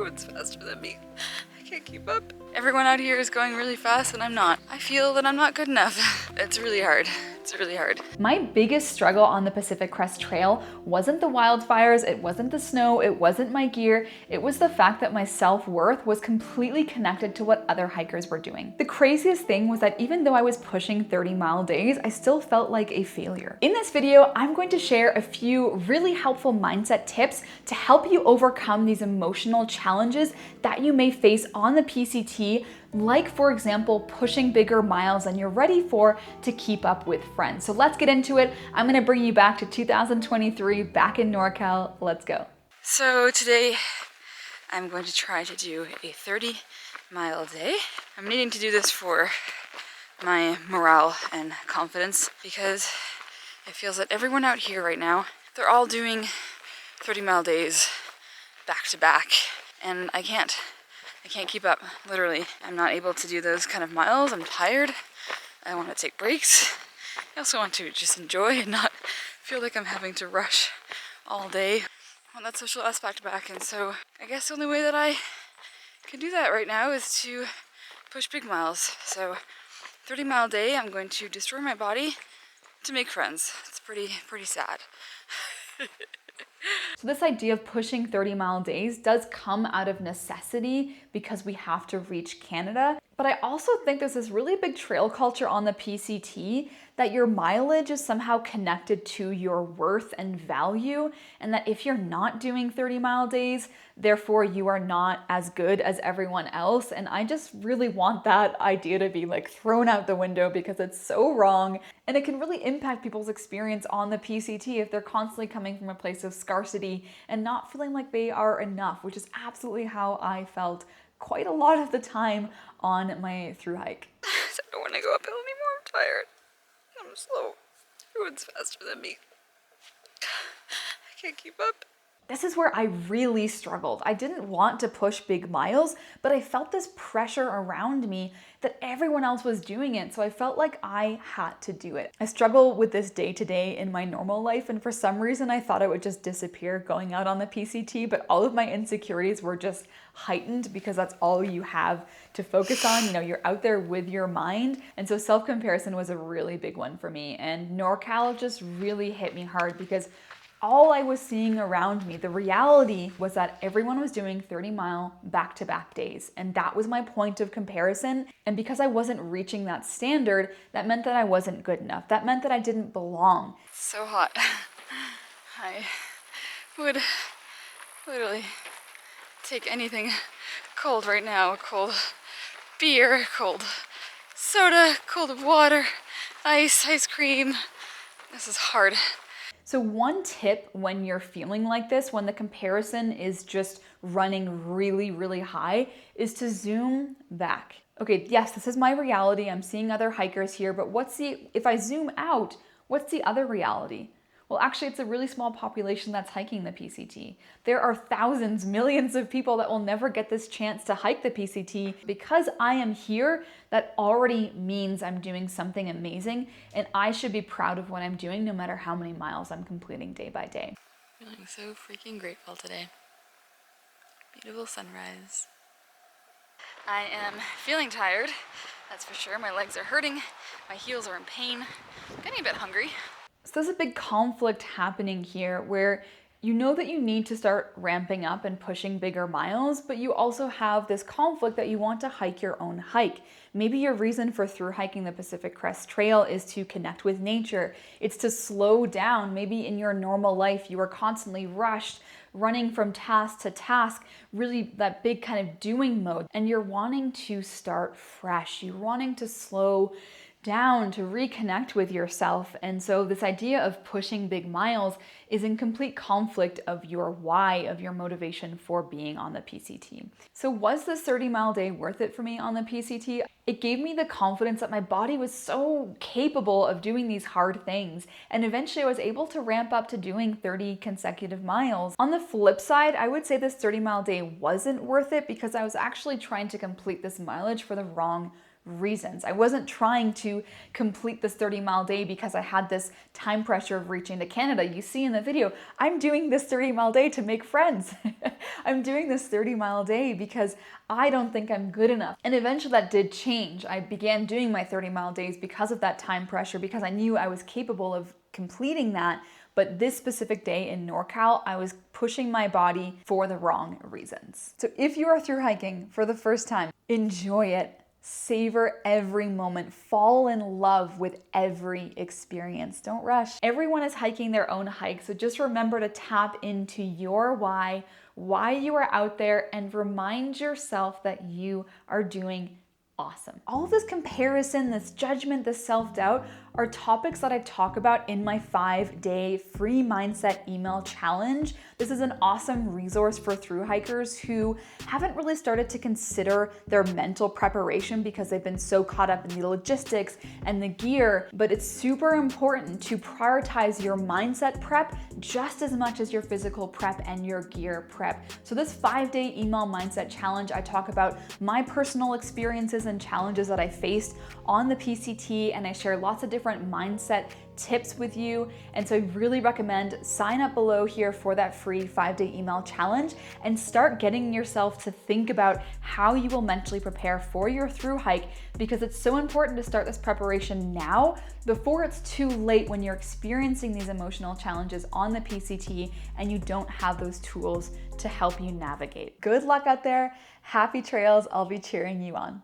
Everyone's faster than me. I can't keep up. Everyone out here is going really fast and I'm not. I feel that I'm not good enough. It's really hard. It's really hard. My biggest struggle on the Pacific Crest Trail wasn't the wildfires, it wasn't the snow, it wasn't my gear, it was the fact that my self-worth was completely connected to what other hikers were doing. The craziest thing was that even though I was pushing 30-mile days, I still felt like a failure. In this video, I'm going to share a few really helpful mindset tips to help you overcome these emotional challenges that you may face on the PCT, like for example, pushing bigger miles than you're ready for to keep up with friends. So let's get into it. I'm gonna bring you back to 2023, back in NorCal. Let's go. So today I'm going to try to do a 30-mile day. I'm needing to do this for my morale and confidence because it feels that everyone out here right now, they're all doing 30-mile days back to back, and I can't keep up, literally. I'm not able to do those kind of miles. I'm tired. I want to take breaks. I also want to just enjoy and not feel like I'm having to rush all day. I want that social aspect back, and so I guess the only way that I can do that right now is to push big miles. So 30-mile day, I'm going to destroy my body to make friends. It's pretty sad. So this idea of pushing 30-mile days does come out of necessity because we have to reach Canada. But I also think there's this really big trail culture on the PCT that your mileage is somehow connected to your worth and value, and that if you're not doing 30-mile days, therefore you are not as good as everyone else. And I just really want that idea to be like thrown out the window because it's so wrong, and it can really impact people's experience on the PCT if they're constantly coming from a place of scarcity and not feeling like they are enough, which is absolutely how I felt quite a lot of the time on my thru hike. I don't want to go uphill anymore. I'm tired. I'm slow. Everyone's faster than me. I can't keep up. This is where I really struggled. I didn't want to push big miles, but I felt this pressure around me that everyone else was doing it, so I felt like I had to do it. I struggle with this day to day in my normal life, and for some reason I thought it would just disappear going out on the PCT, but all of my insecurities were just heightened because that's all you have to focus on. You know, you're out there with your mind, and so self-comparison was a really big one for me, and NorCal just really hit me hard because all I was seeing around me, the reality was that everyone was doing 30-mile back-to-back days. And that was my point of comparison. And because I wasn't reaching that standard, that meant that I wasn't good enough. That meant that I didn't belong. It's so hot. I would literally take anything cold right now. Cold beer, cold soda, cold water, ice cream. This is hard. So one tip when you're feeling like this, when the comparison is just running really, really high, is to zoom back. Okay, yes, this is my reality. I'm seeing other hikers here, but if I zoom out, what's the other reality? Well, actually, it's a really small population that's hiking the PCT. There are thousands, millions of people that will never get this chance to hike the PCT. Because I am here, that already means I'm doing something amazing, and I should be proud of what I'm doing no matter how many miles I'm completing day by day. Feeling so freaking grateful today. Beautiful sunrise. I am feeling tired, that's for sure. My legs are hurting, my heels are in pain. I'm getting a bit hungry. So there's a big conflict happening here where you know that you need to start ramping up and pushing bigger miles, but you also have this conflict that you want to hike your own hike. Maybe your reason for thru hiking the Pacific Crest Trail is to connect with nature. It's to slow down. Maybe in your normal life, you are constantly rushed, running from task to task, really that big kind of doing mode. And you're wanting to start fresh. You're wanting to slow down, to reconnect with yourself. And so this idea of pushing big miles is in complete conflict of your why, of your motivation for being on the PCT. So was this 30-mile day worth it for me on the PCT? It gave me the confidence that my body was so capable of doing these hard things. And eventually I was able to ramp up to doing 30 consecutive miles. On the flip side, I would say this 30-mile day wasn't worth it because I was actually trying to complete this mileage for the wrong reasons. I wasn't trying to complete this 30-mile day because I had this time pressure of reaching to Canada. You see in the video, I'm doing this 30-mile day to make friends. I'm doing this 30-mile day because I don't think I'm good enough. And eventually that did change. I began doing my 30-mile days because of that time pressure, because I knew I was capable of completing that. But this specific day in NorCal, I was pushing my body for the wrong reasons. So if you are through hiking for the first time, enjoy it. Savor every moment. Fall in love with every experience. Don't rush. Everyone is hiking their own hike, so just remember to tap into your why you are out there, and remind yourself that you are doing awesome. All of this comparison, this judgment, this self-doubt are topics that I talk about in my 5-day free mindset email challenge. This is an awesome resource for thru hikers who haven't really started to consider their mental preparation because they've been so caught up in the logistics and the gear, but it's super important to prioritize your mindset prep just as much as your physical prep and your gear prep. So this 5-day email mindset challenge, I talk about my personal experiences and challenges that I faced on the PCT, and I share lots of different mindset tips with you. And so I really recommend sign up below here for that free 5-day email challenge and start getting yourself to think about how you will mentally prepare for your thru hike, because it's so important to start this preparation now before it's too late when you're experiencing these emotional challenges on the PCT and you don't have those tools to help you navigate. Good luck out there. Happy trails. I'll be cheering you on.